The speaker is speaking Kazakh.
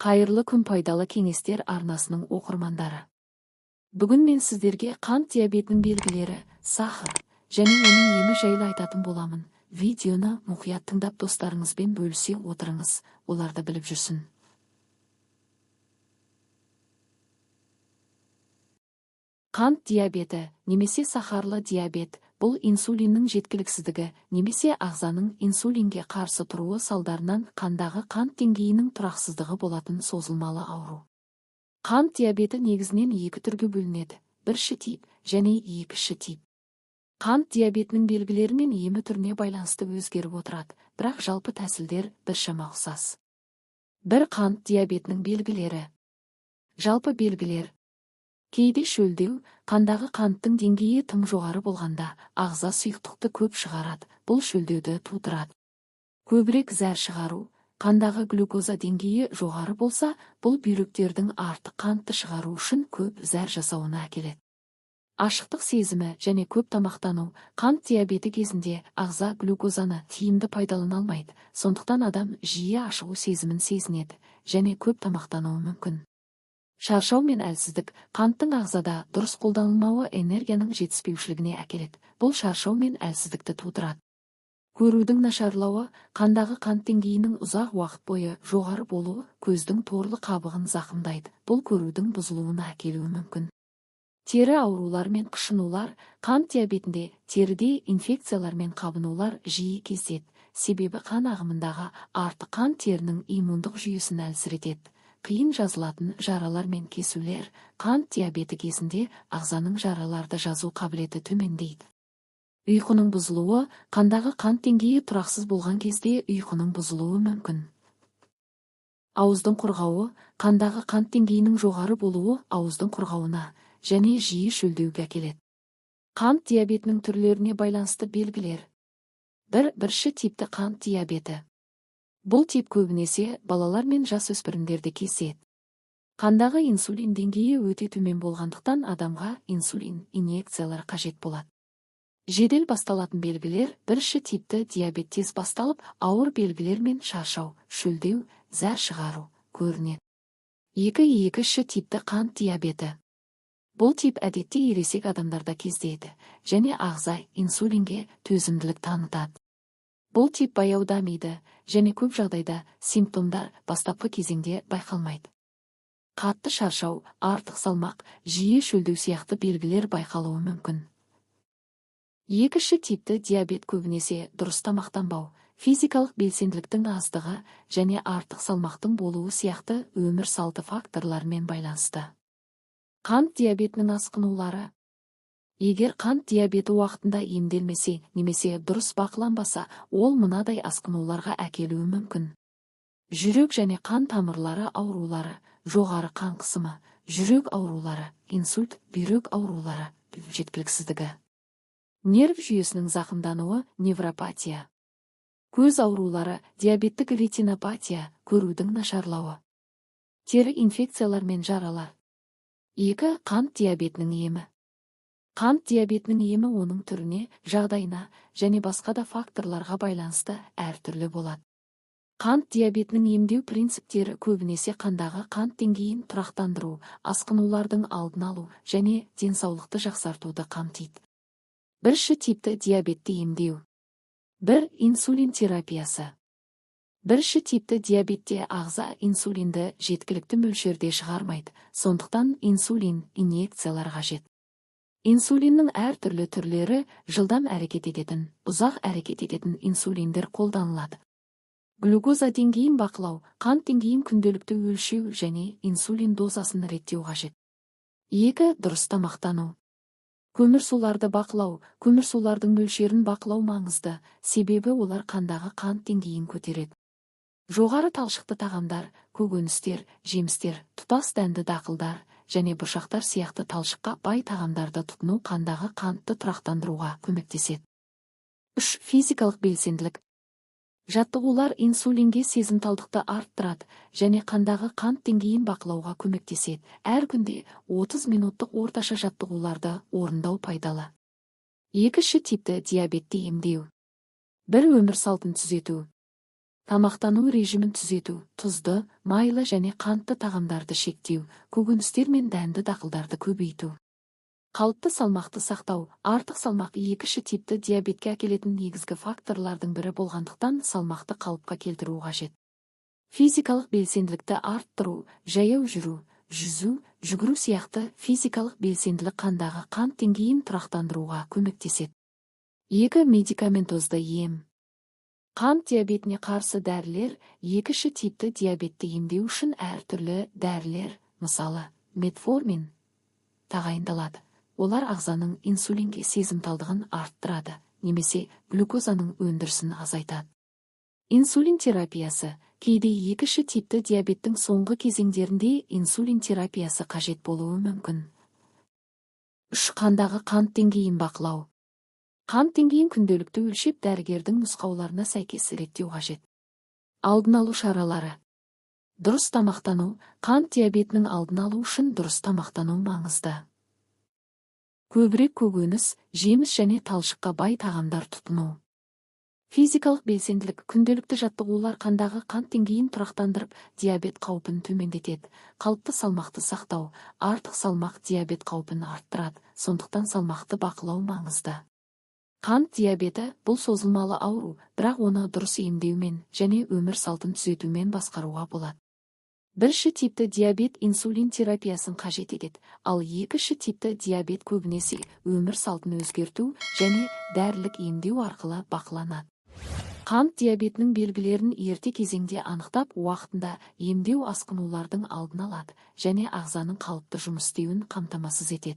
Қайырлы күн, пайдалы кеңестер арнасының оқырмандары. Бүгін мен сіздерге қант диабетінің белгілері, сахар және оның емі жайлы айтатын боламын. Видеоны мұқият тыңдап достарыңызбен бөлісе отырыңыз, оларды біліп жүрсін. Қант диабеті немесе сахарлы диабет бұл инсулиннің жеткіліксіздігі немесе ағзаның инсулинге қарсы тұруы салдарынан қандағы қант деңгейінің тұрақсыздығы болатын созылмалы ауру. Қант диабеті негізінен екі түрге бөлінеді: бірінші тип және екінші тип. Қант диабетінің белгілері мен емі түріне байланысты өзгеріп отырады, бірақ жалпы тәсілдер біршама ұқсас. Бір қант диабетінің белгілері. Жалпы белгілер: кейде шөлдеу, қандағы қанттың деңгейі тым жоғары болғанда ағза сұйықтықты көп шығарады, бұл шөлдеуді тудырады. Көбірек зәр шығару, қандағы глюкоза деңгейі жоғары болса, бұл бүйректердің артық қантты шығару үшін көп зәр жасауына әкеледі. Ашықтық сезімі және көп тамақтану. Қант диабеті кезінде ағза глюкозаны тиімді пайдалана алмайды, сондықтан адам жиі ашығу сезімін сезінеді және көп тамақтануы мүмкін. Шаршау мен әлсіздік. Қанттың ағзада дұрыс қолданылмауы энергияның жетіспеушілігіне әкеледі. Бұл шаршау мен әлсіздікті тудырады. Көрудің нашарлауы. Қандағы қант деңгейінің ұзақ уақыт бойы жоғары болуы көздің торлы қабығын зақымдайды. Бұл көрудің бұзылуына әкелуі мүмкін. Тері аурулары мен қышынулар. Қант диабетінде теріде инфекциялар мен қабынулар жиі кездеседі, себебі қан ағымындағы артық қан терінің иммундық жүйесін әлсіретеді. Қиын жазылатын жаралар мен кесулер. Қант диабеті кезінде ағзаның жараларды жазу қабілеті төмендейді. Ұйқының бұзылуы. Қандағы қант деңгейі тұрақсыз болған кезде ұйқының бұзылуы мүмкін. Ауыздың құрғауы. Қандағы қант деңгейінің жоғары болуы ауыздың құрғауына және жиі шөлдеуге әкеледі. Қант диабетінің түрлеріне байланысты белгілер. Бірінші типті қант диабеті. Бұл тип көбінесе балалар мен жасөспірімдерде кездеседі. Қандағы инсулин деңгейі өте төмен болғандықтан адамға инсулин инъекциялар қажет болады. Жедел басталатын белгілер. Бірінші типті диабет тез басталып, ауыр белгілер мен шаршау, шөлдеу, зәр шығару көрінеді. Екінші типті қант диабеті. Бұл тип әдетте ересек адамдарда кездеседі және ағза инсулинге төзімділік танытады. Бұл тип баяу дамиды және көп жағдайда симптомдар бастапқы кезеңде байқалмайды. Қатты шаршау, артық салмақ, жиі шөлдеу сияқты белгілер байқалуы мүмкін. Екінші типті диабет көбінесе дұрыс тамақтанбау, физикалық белсенділіктің аздығы және артық салмақтың болуы сияқты өмір салты факторлармен байланысты. Қант диабетінің асқынулары. Егер қант диабеті уақытында емделмесе немесе дұрыс бақыланбаса, ол мынадай асқынуларға әкелуі мүмкін. Жүрек және қан тамырлары аурулары, жоғары қан қысымы, жүрек аурулары, инсульт, бүйрек аурулары, жеткіліксіздігі. Нерв жүйесінің зақымдануы, невропатия. Көз аурулары, диабеттік ретинопатия, көрудің нашарлауы. Тері инфекциялар мен жаралар. Қант диабетінің емі. Қант диабетінің емі оның түріне, жағдайына және басқа да факторларға байланысты әртүрлі болады. Қант диабетінің емдеу принциптері көбінесе қандағы қант деңгейін тұрақтандыру, асқынулардың алдын алу және денсаулықты жақсартуды қамтиды. Бірінші типті диабетті емдеу. Инсулин терапиясы. Бірінші типті диабетте ағза инсулинді жеткілікті мөлшерде шығармайды, сондықтан инсулин инъекциялар қажет. Инсулиннің әртүрлі түрлері. Жылдам әрекет ететін, ұзақ әрекет ететін инсулиндер қолданылады. Глюкоза деңгейін бақылау, қант деңгейін күнделікті өлшеу және инсулин дозасын реттеу қажет. Дұрыс тамақтану. Көмірсуларды бақылау. Көмірсулардың мөлшерін бақылау маңызды, себебі олар қандағы қант деңгейін көтереді. Жоғары талшықты тағамдар, көкөністер, жемістер, тұтас дәнді дақылдар және бұршақтар сияқты талшыққа бай тағамдарды тұтыну қандағы қантты тұрақтандыруға көмектеседі. Физикалық белсенділік. Жаттығулар инсулинге сезімталдықты арттырады және қандағы қант деңгейін бақылауға көмектеседі. Әр күнде 30 минуттық орташа жаттығуларды орындау пайдалы. Екінші типті диабетті емдеу. Өмір салтын түзету. Тамақтану режимін түзету, тұзды, майлы және қантты тағамдарды шектеу, көкөністер мен дәнді дақылдарды көбейту. Қалыпты салмақты сақтау, артық салмақ екінші типті диабетке әкелетін негізгі факторлардың бірі болғандықтан салмақты қалыпқа келтіру қажет. Физикалық белсенділікті арттыру, жаяу жүру, жүзу, жүгіру сияқты физикалық белсенділік қандағы қант деңгейін тұрақтандыруға көмектеседі. 2. Медикаментозды ем. Қант диабетіне қарсы дәрілер екінші типті диабетті емдеу үшін әртүрлі дәрілер, мысалы, метформин тағайындалады. Олар ағзаның инсулинге сезімталдығын арттырады, немесе глюкозаның өндірісін азайтады. Инсулин терапиясы. Кейде екінші типті диабеттің соңғы кезеңдерінде инсулин терапиясы қажет болуы мүмкін. 3. Қандағы қант деңгейін бақылау. Қант деңгейін күнделікті өлшеп дәрігердің нұсқауларына сәйкес реттеу қажет. Алдын алу шаралары. Дұрыс тамақтану. Қант диабетінің алдын алу үшін дұрыс тамақтану маңызды. Көбірек көкөніс, жеміс және талшыққа бай тағамдар тұтыну. Физикалық белсенділік, күнделікті жаттығулар қандағы қант деңгейін тұрақтандырып, диабет қаупін төмендетеді. Қалыпты салмақты сақтау, артық салмақ диабет қаупін арттырады, сондықтан салмақты бақылау маңызды. Қант диабеті бұл созылмалы ауру, бірақ оны дұрыс емдеумен және өмір салтын түзетумен басқаруға болады. Бірінші типті диабет инсулин терапиясын қажет етеді, ал екінші типті диабет көбінесе өмір салтын өзгерту және дәрілік емдеу арқылы бақыланады. Қант диабетінің белгілерін ерте кезеңде анықтап, уақытында емдеу асқынулардың алдын алады және ағзаның қалыпты жұмыс істеуін қамтамасыз етеді.